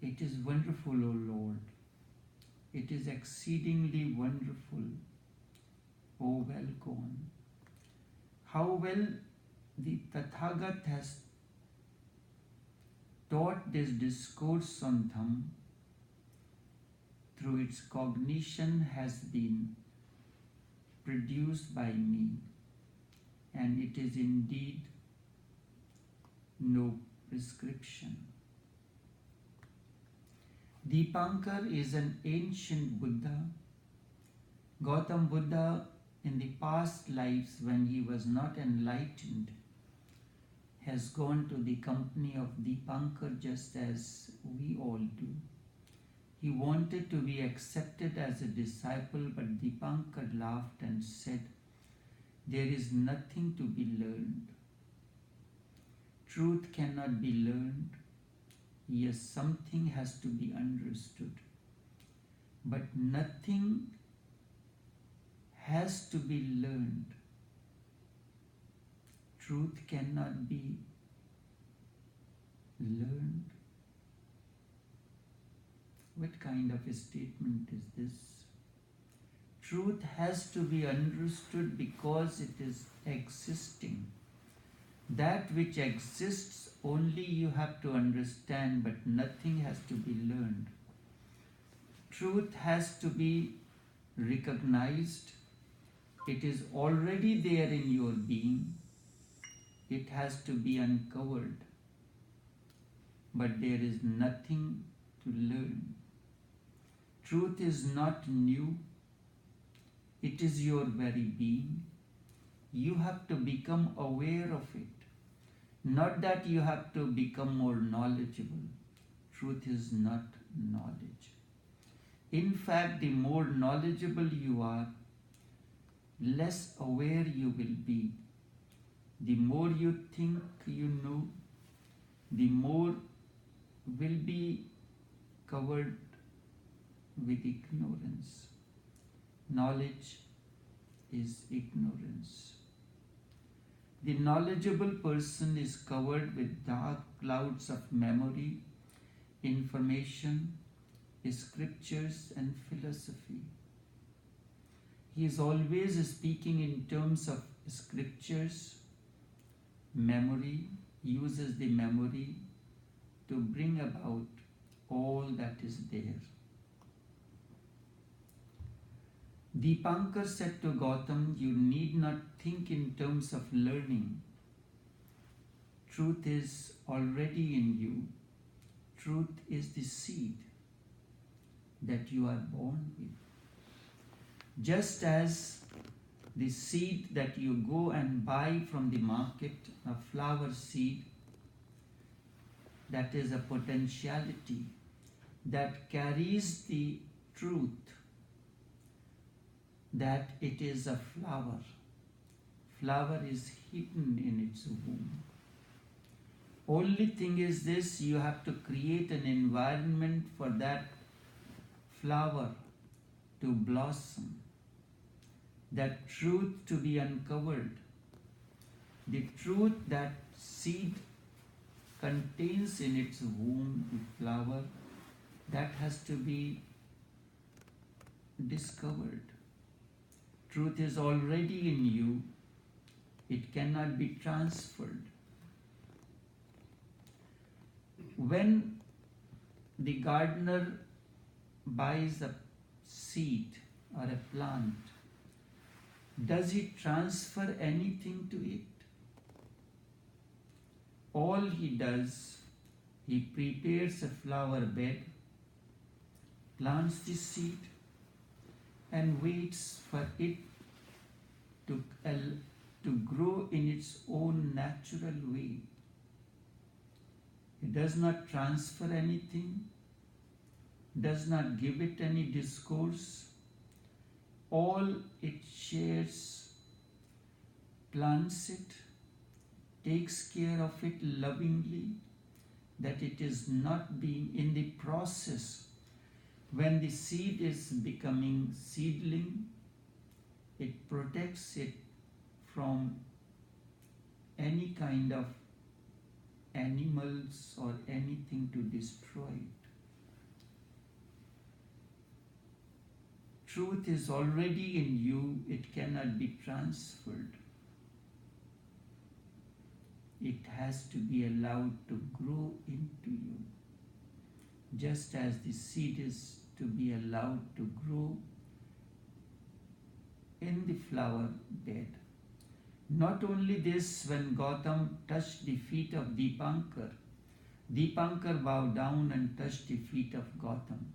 It is wonderful, O Lord. It is exceedingly wonderful, O well gone. How well the Tathagat has taught this discourse on Dham through its cognition has been produced by me, and it is indeed no prescription. Dipankar is an ancient Buddha. Gautam Buddha, in the past lives when he was not enlightened, has gone to the company of Dipankar just as we all do. He wanted to be accepted as a disciple, but Dipankar laughed and said, "There is nothing to be learned. Truth cannot be learned. Yes, something has to be understood. But nothing has to be learned. Truth cannot be learned." What kind of a statement is this? Truth has to be understood because it is existing. That which exists only you have to understand, but nothing has to be learned. Truth has to be recognized. It is already there in your being. It has to be uncovered. But there is nothing to learn. Truth is not new. It is your very being. You have to become aware of it. Not that you have to become more knowledgeable. Truth is not knowledge. In fact, the more knowledgeable you are, less aware you will be. The more you think you know, the more will be covered with ignorance. Knowledge is ignorance. The knowledgeable person is covered with dark clouds of memory, information, scriptures, and philosophy. He is always speaking in terms of scriptures, memory, uses the memory to bring about all that is there. Dipankar said to Gautam, "You need not think in terms of learning. Truth is already in you. Truth is the seed that you are born with. Just as the seed that you go and buy from the market, a flower seed, that is a potentiality that carries the truth that it is a flower. Flower is hidden in its womb. Only thing is this, you have to create an environment for that flower to blossom, that truth to be uncovered. The truth that seed contains in its womb, the flower, that has to be discovered. Truth is already in you. It cannot be transferred. When the gardener buys a seed or a plant, does he transfer anything to it? All he does, he prepares a flower bed, plants the seed, and waits for it to grow in its own natural way. He does not transfer anything, does not give it any discourse. All it shares, plants it, takes care of it lovingly, that it is not being in the process. When the seed is becoming seedling, it protects it from any kind of animals or anything to destroy it. truth is already in you, it cannot be transferred. It has to be allowed to grow into you, just as the seed is to be allowed to grow in the flower bed. Not only this, when Gautam touched the feet of Dipankar, Dipankar bowed down and touched the feet of Gautam.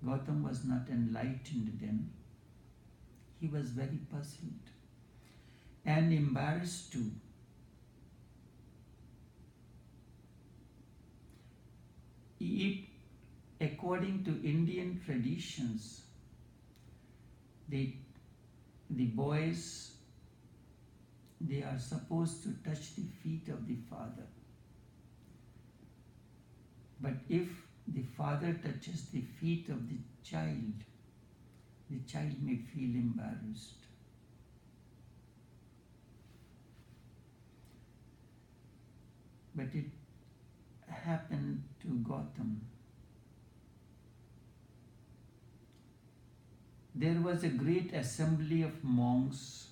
Gautam was not enlightened then. He was very puzzled and embarrassed too. According to Indian traditions, the boys, they are supposed to touch the feet of the father. But if the father touches the feet of the child may feel embarrassed. But it happened to Gautam. There was a great assembly of monks.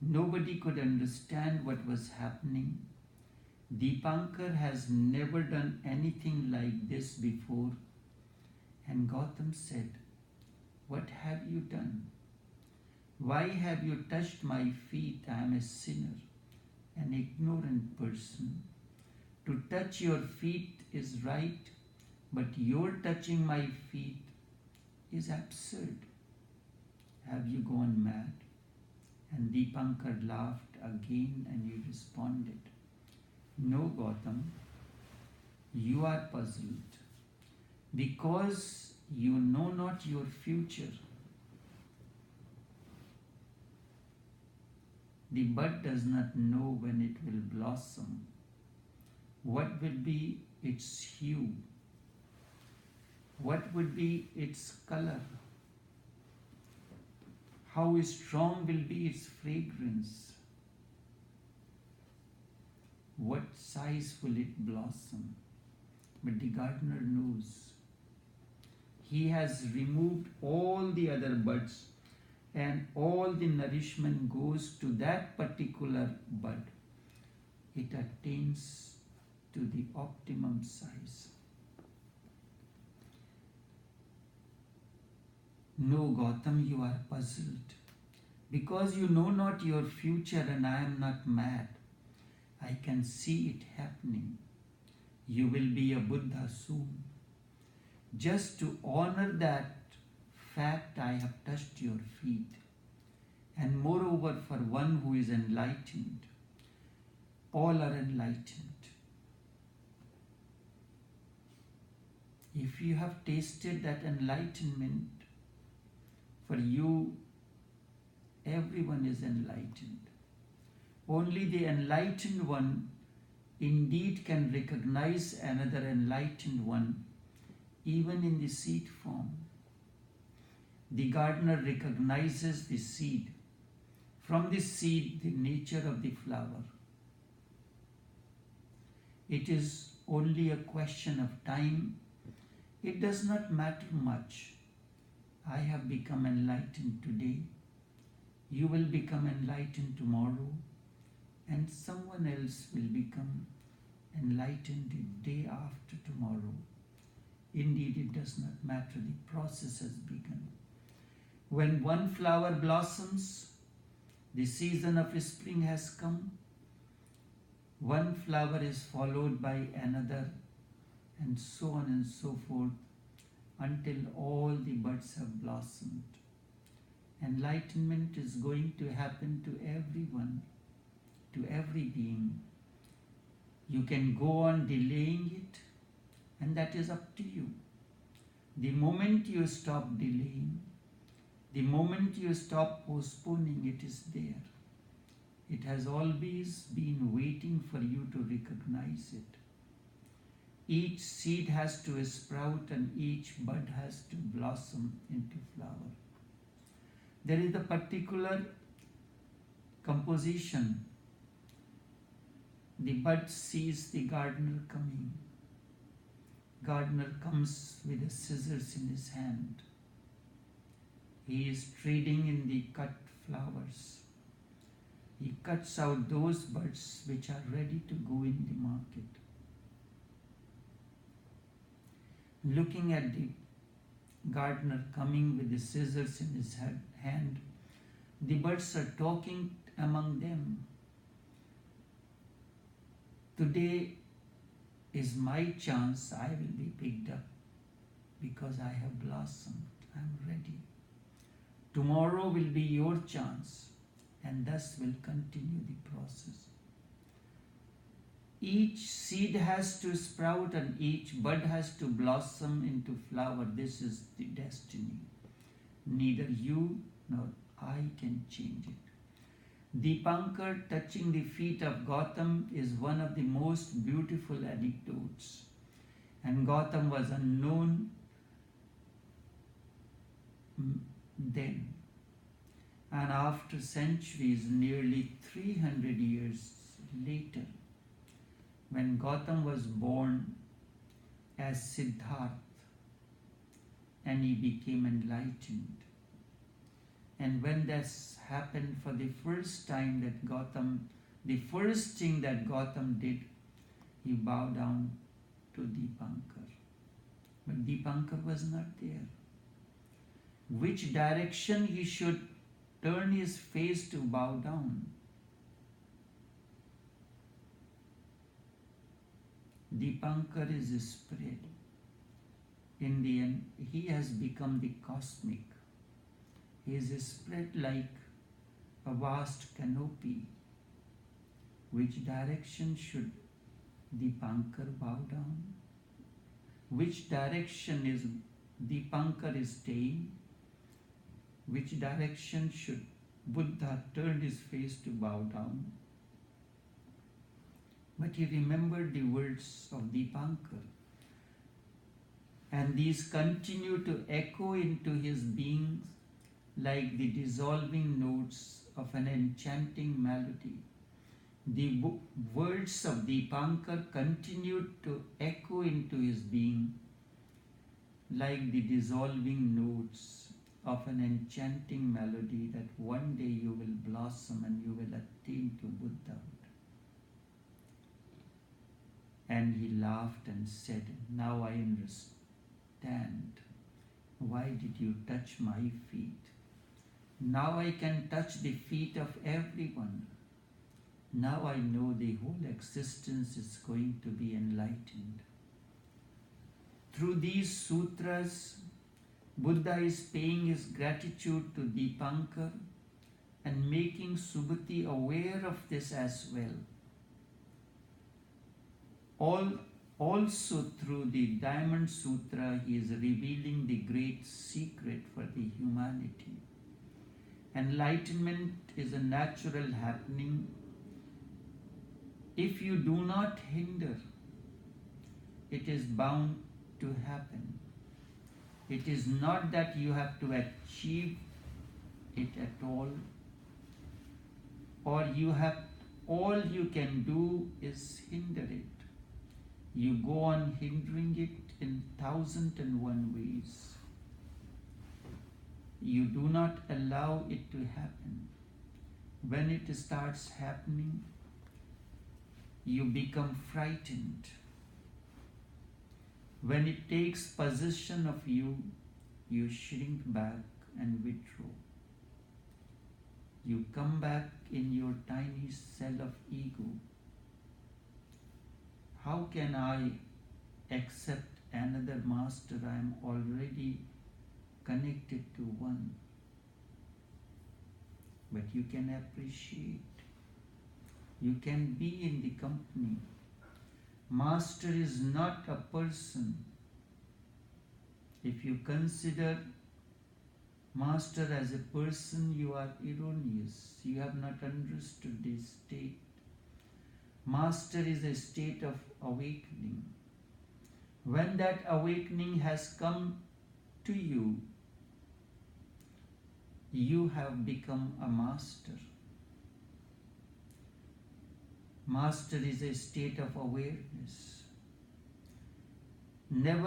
Nobody could understand what was happening. Dipankar has never done anything like this before. And Gautam said, "What have you done? Why have you touched my feet? I am a sinner, an ignorant person. To touch your feet is right, but your touching my feet is absurd. Have you gone mad?" And Dipankar laughed again and he responded, "No, Gautam, you are puzzled because you know not your future. The bud does not know when it will blossom, what will be its hue, what would be its color, how strong will be its fragrance, what size will it blossom. But the gardener knows. He has removed all the other buds and all the nourishment goes to that particular bud. It attains to the optimum size. No, Gautam, you are puzzled because you know not your future, and I am not mad. I can see it happening. You will be a Buddha soon. Just to honor that fact, I have touched your feet. And moreover, for one who is enlightened, all are enlightened. If you have tasted that enlightenment, for you, everyone is enlightened. Only the enlightened one indeed can recognize another enlightened one, even in the seed form. The gardener recognizes the seed. From this seed, the nature of the flower. It is only a question of time. It does not matter much. I have become enlightened today. You will become enlightened tomorrow. And someone else will become enlightened the day after tomorrow. Indeed, it does not matter. The process has begun. When one flower blossoms, the season of spring has come. One flower is followed by another, and so on and so forth, until all the buds have blossomed. Enlightenment is going to happen to everyone, to every being. You can go on delaying it, and that is up to you. The moment you stop delaying, the moment you stop postponing, it is there. It has always been waiting for you to recognize it. Each seed has to sprout and each bud has to blossom into flower. There is a particular composition. The bud sees the gardener coming. Gardener comes with the scissors in his hand. He is trading in the cut flowers. He cuts out those buds which are ready to go in the market. Looking at the gardener coming with the scissors in his hand, the birds are talking among them. Today is my chance. I will be picked up because I have blossomed. I am ready. Tomorrow will be your chance, and thus will continue the process. Each seed has to sprout and each bud has to blossom into flower. This is the destiny. Neither you nor I can change it. Dipankar touching the feet of Gautam is one of the most beautiful anecdotes. And Gautam was unknown then. And after centuries, nearly 300 years later, when Gautam was born as Siddhartha and he became enlightened. And when this happened for the first time that Gautam, the first thing that Gautam did, he bowed down to Dipankar. But Dipankar was not there. Which direction he should turn his face to bow down? Dipankar is a spirit. In the end, he has become the cosmic. He is a spirit like a vast canopy. Which direction should Dipankar bow down? Which direction is Dipankar is staying? Which direction should Buddha turn his face to bow down? But he remembered the words of Dipankar, and these continue to echo into his being like the dissolving notes of an enchanting melody. The words of Dipankar continued to echo into his being like the dissolving notes of an enchanting melody that one day you will blossom and you will attain to Buddhahood. And he laughed and said, "Now I understand. Why did you touch my feet? Now I can touch the feet of everyone. Now I know the whole existence is going to be enlightened." Through these sutras, Buddha is paying his gratitude to Dipankar and making Subhuti aware of this as well. Also through the Diamond Sutra, he is revealing the great secret for the humanity. Enlightenment is a natural happening. If you do not hinder, it is bound to happen. It is not that you have to achieve it at all, or all you can do is hinder it. You go on hindering it in 1,001 ways. You do not allow it to happen. When it starts happening, you become frightened. When it takes possession of you, you shrink back and withdraw. You come back in your tiny cell of ego. How can I accept another master? I am already connected to one. But you can appreciate. You can be in the company. Master is not a person. If you consider Master as a person, you are erroneous. You have not understood this state. Master is a state of awakening. When that awakening has come to you, you have become a master. Master is a state of awareness. Never